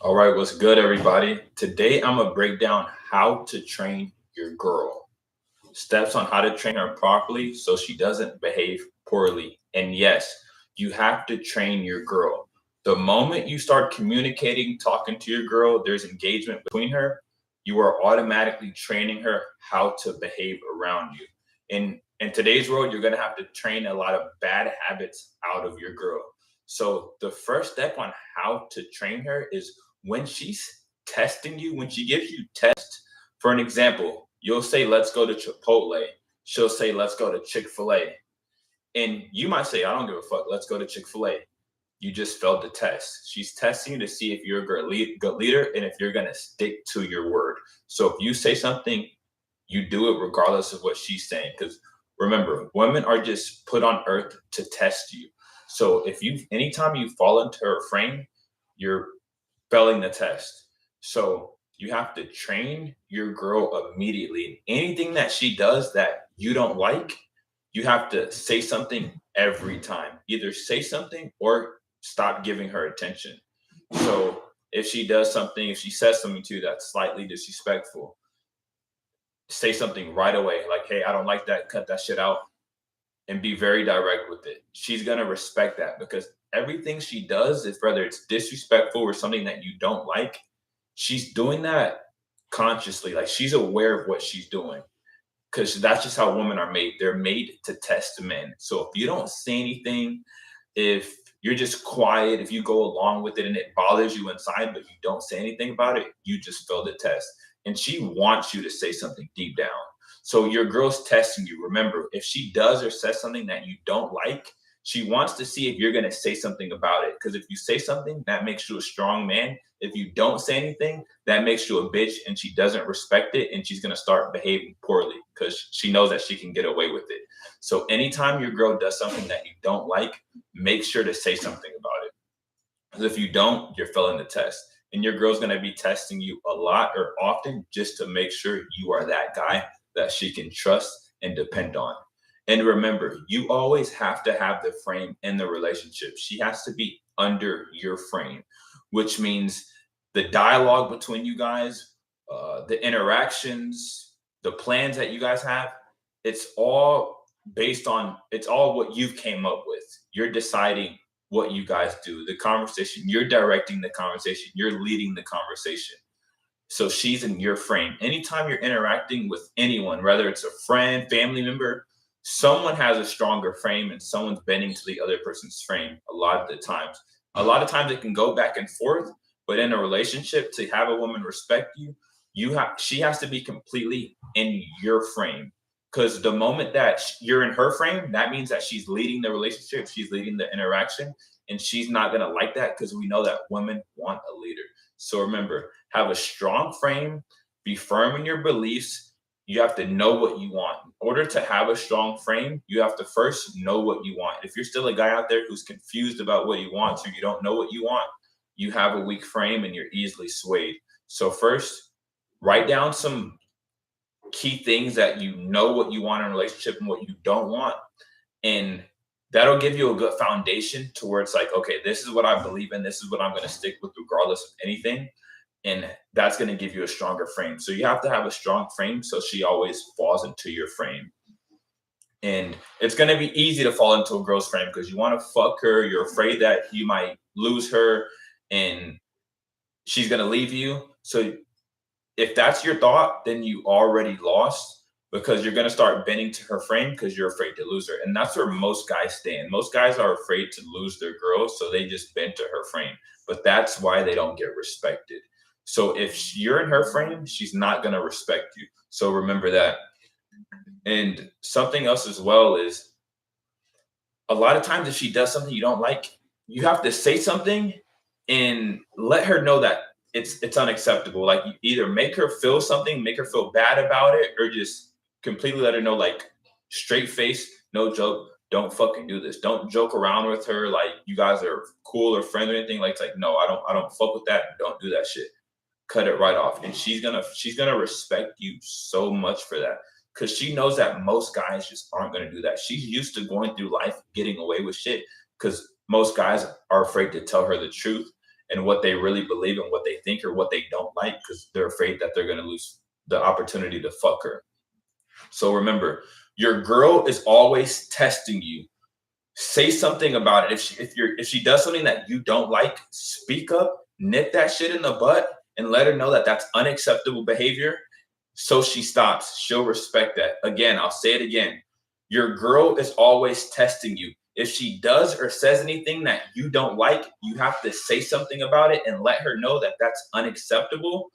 All right, what's good, everybody? Today, I'm gonna break down how to train your girl. Steps on how to train her properly so she doesn't behave poorly. And yes, you have to train your girl. The moment you start communicating, talking to your girl, there's engagement between her, you are automatically training her how to behave around you. In today's world, you're gonna have to train a lot of bad habits out of your girl. So the first step on how to train her is when she's testing you, when she gives you tests. For an example, you'll say, let's go to Chipotle. She'll say, let's go to Chick-fil-A. And you might say, I don't give a fuck, let's go to Chick-fil-A. You just failed the test. She's testing you to see if you're a good leader and if you're going to stick to your word. So if you say something, you do it regardless of what she's saying. Because remember, women are just put on earth to test you. So anytime you fall into her frame, you're failing the test. So you have to train your girl immediately. Anything that she does that you don't like, you have to say something every time. Either say something or stop giving her attention. So if she says something to you that's slightly disrespectful, say something right away. Like, hey, I don't like that. Cut that shit out and be very direct with it. She's going to respect that because everything she does, if whether it's disrespectful or something that you don't like, she's doing that consciously. Like she's aware of what she's doing because that's just how women are made. They're made to test men. So if you don't say anything, if you're just quiet, if you go along with it and it bothers you inside, but you don't say anything about it, you just failed the test. And she wants you to say something deep down. So your girl's testing you. Remember, if she does or says something that you don't like, she wants to see if you're going to say something about it. Because if you say something, that makes you a strong man. If you don't say anything, that makes you a bitch and she doesn't respect it and she's going to start behaving poorly because she knows that she can get away with it. So anytime your girl does something that you don't like, make sure to say something about it. Because if you don't, you're failing the test. And your girl's going to be testing you a lot or often just to make sure you are that guy that she can trust and depend on. And remember, you always have to have the frame in the relationship. She has to be under your frame, which means the dialogue between you guys, the interactions, the plans that you guys have, it's all what you've came up with. You're deciding what you guys do, the conversation, you're directing the conversation, you're leading the conversation. So she's in your frame. Anytime you're interacting with anyone, whether it's a friend, family member, someone has a stronger frame and someone's bending to the other person's frame a lot of the times. A lot of times it can go back and forth, but in a relationship, to have a woman respect you, she has to be completely in your frame. Because the moment that you're in her frame, that means that she's leading the relationship, she's leading the interaction, and she's not gonna like that because we know that women want a leader. So remember, have a strong frame, be firm in your beliefs. You have to know what you want. In order to have a strong frame, you have to first know what you want. If you're still a guy out there who's confused about what he wants or you don't know what you want, you have a weak frame and you're easily swayed. So first, write down some key things that you know what you want in a relationship and what you don't want. And that'll give you a good foundation to where it's like, okay, this is what I believe in. This is what I'm going to stick with regardless of anything. And that's going to give you a stronger frame. So you have to have a strong frame so she always falls into your frame. And it's going to be easy to fall into a girl's frame because you want to fuck her. You're afraid that you might lose her and she's going to leave you. So if that's your thought, then you already lost because you're going to start bending to her frame because you're afraid to lose her. And that's where most guys stand. Most guys are afraid to lose their girls, so they just bend to her frame. But that's why they don't get respected. So if you're in her frame, she's not going to respect you. So remember that. And something else as well is a lot of times if she does something you don't like, you have to say something and let her know that it's unacceptable. Like you either make her feel something, make her feel bad about it, or just completely let her know, like straight face, no joke, don't fucking do this. Don't joke around with her like you guys are cool or friends or anything. Like it's like, no, I don't fuck with that. Don't do that shit. Cut it right off. And she's gonna respect you so much for that because she knows that most guys just aren't going to do that. She's used to going through life getting away with shit because most guys are afraid to tell her the truth. and what they really believe and what they think or what they don't like, because they're afraid that they're going to lose the opportunity to fuck her. So remember, your girl is always testing you. Say something about it. If she does something that you don't like, speak up, nip that shit in the butt, and let her know that that's unacceptable behavior. So she stops. She'll respect that. Again, I'll say it again. Your girl is always testing you. If she does or says anything that you don't like, you have to say something about it and let her know that that's unacceptable,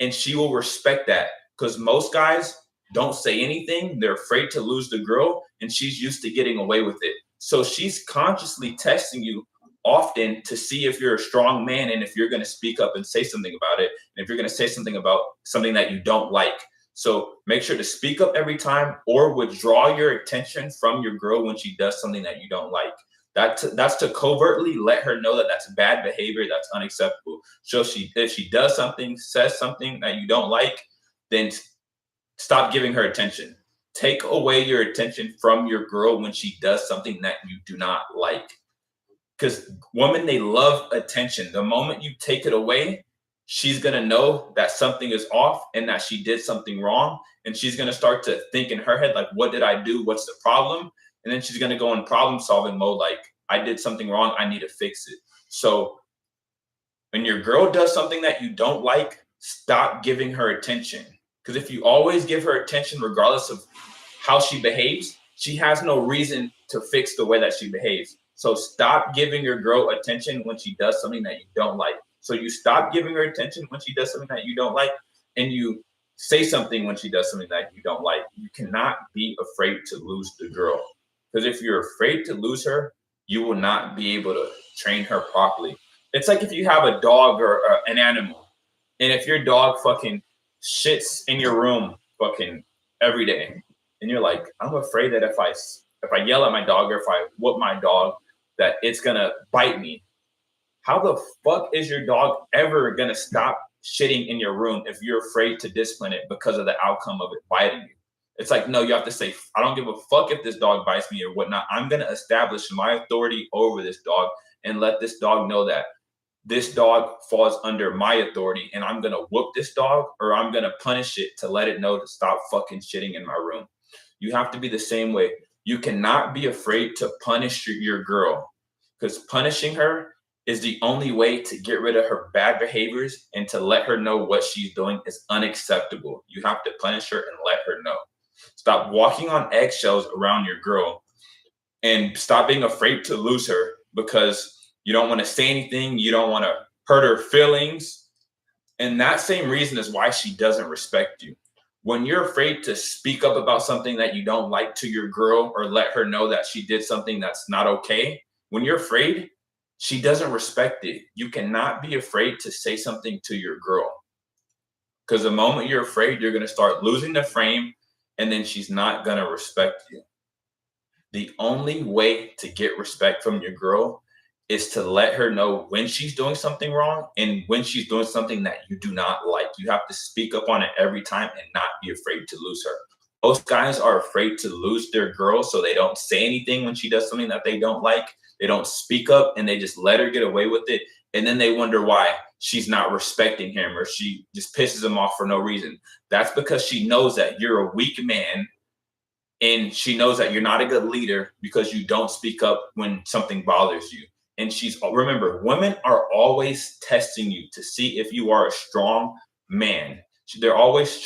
and she will respect that. Because most guys don't say anything. They're afraid to lose the girl, and she's used to getting away with it. So she's consciously testing you often to see if you're a strong man and if you're going to speak up and say something about it, and if you're going to say something about something that you don't like. So make sure to speak up every time, or withdraw your attention from your girl when she does something that you don't like. That's to covertly let her know that that's bad behavior, that's unacceptable. So if she does something, says something that you don't like, then stop giving her attention. Take away your attention from your girl when she does something that you do not like. Because women, they love attention. The moment you take it away, she's going to know that something is off and that she did something wrong. And she's going to start to think in her head, like, what did I do? What's the problem? And then she's going to go in problem solving mode. Like, I did something wrong. I need to fix it. So when your girl does something that you don't like, stop giving her attention. Because if you always give her attention, regardless of how she behaves, she has no reason to fix the way that she behaves. So stop giving your girl attention when she does something that you don't like. So you stop giving her attention when she does something that you don't like, and you say something when she does something that you don't like. You cannot be afraid to lose the girl. Because if you're afraid to lose her, you will not be able to train her properly. It's like if you have a dog or an animal, and if your dog fucking shits in your room fucking every day, and you're like, I'm afraid that if I yell at my dog or if I whoop my dog, that it's gonna bite me. How the fuck is your dog ever gonna stop shitting in your room if you're afraid to discipline it because of the outcome of it biting you? It's like, no, you have to say, I don't give a fuck if this dog bites me or whatnot. I'm gonna establish my authority over this dog and let this dog know that this dog falls under my authority, and I'm gonna whoop this dog or I'm gonna punish it to let it know to stop fucking shitting in my room. You have to be the same way. You cannot be afraid to punish your girl, because punishing her is the only way to get rid of her bad behaviors and to let her know what she's doing is unacceptable. You have to punish her and let her know. Stop walking on eggshells around your girl, and stop being afraid to lose her because you don't want to say anything. You don't want to hurt her feelings. And that same reason is why she doesn't respect you. When you're afraid to speak up about something that you don't like to your girl or let her know that she did something that's not okay, when you're afraid, she doesn't respect it. You cannot be afraid to say something to your girl, because the moment you're afraid, you're going to start losing the frame, and then she's not going to respect you. The only way to get respect from your girl is to let her know when she's doing something wrong and when she's doing something that you do not like. You have to speak up on it every time and not be afraid to lose her. Most guys are afraid to lose their girl, so they don't say anything when she does something that they don't like. They don't speak up, and they just let her get away with it. And then they wonder why she's not respecting him, or she just pisses him off for no reason. That's because she knows that you're a weak man, and she knows that you're not a good leader because you don't speak up when something bothers you. And remember, women are always testing you to see if you are a strong man. They're always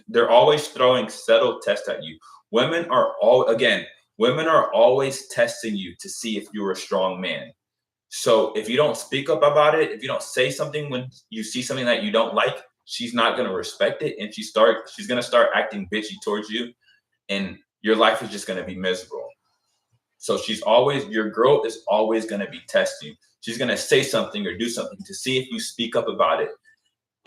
they're always throwing subtle tests at you. Women are always testing you to see if you're a strong man. So if you don't speak up about it, if you don't say something when you see something that you don't like, she's not going to respect it. And she's going to start acting bitchy towards you. And your life is just going to be miserable. So your girl is always going to be testing. She's going to say something or do something to see if you speak up about it.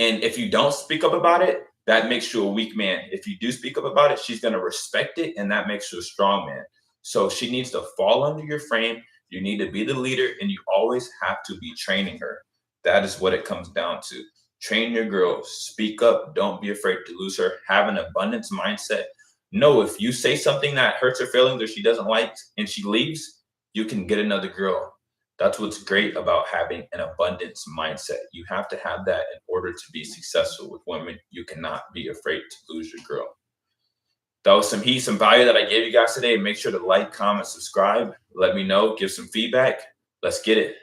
And if you don't speak up about it, that makes you a weak man. If you do speak up about it, she's going to respect it, and that makes you a strong man. So she needs to fall under your frame. You need to be the leader, and you always have to be training her. That is what it comes down to. Train your girl. Speak up. Don't be afraid to lose her. Have an abundance mindset. No, if you say something that hurts her feelings or she doesn't like and she leaves, you can get another girl. That's what's great about having an abundance mindset. You have to have that in order to be successful with women. You cannot be afraid to lose your girl. That was some heat, some value that I gave you guys today. Make sure to like, comment, subscribe. Let me know, give some feedback. Let's get it.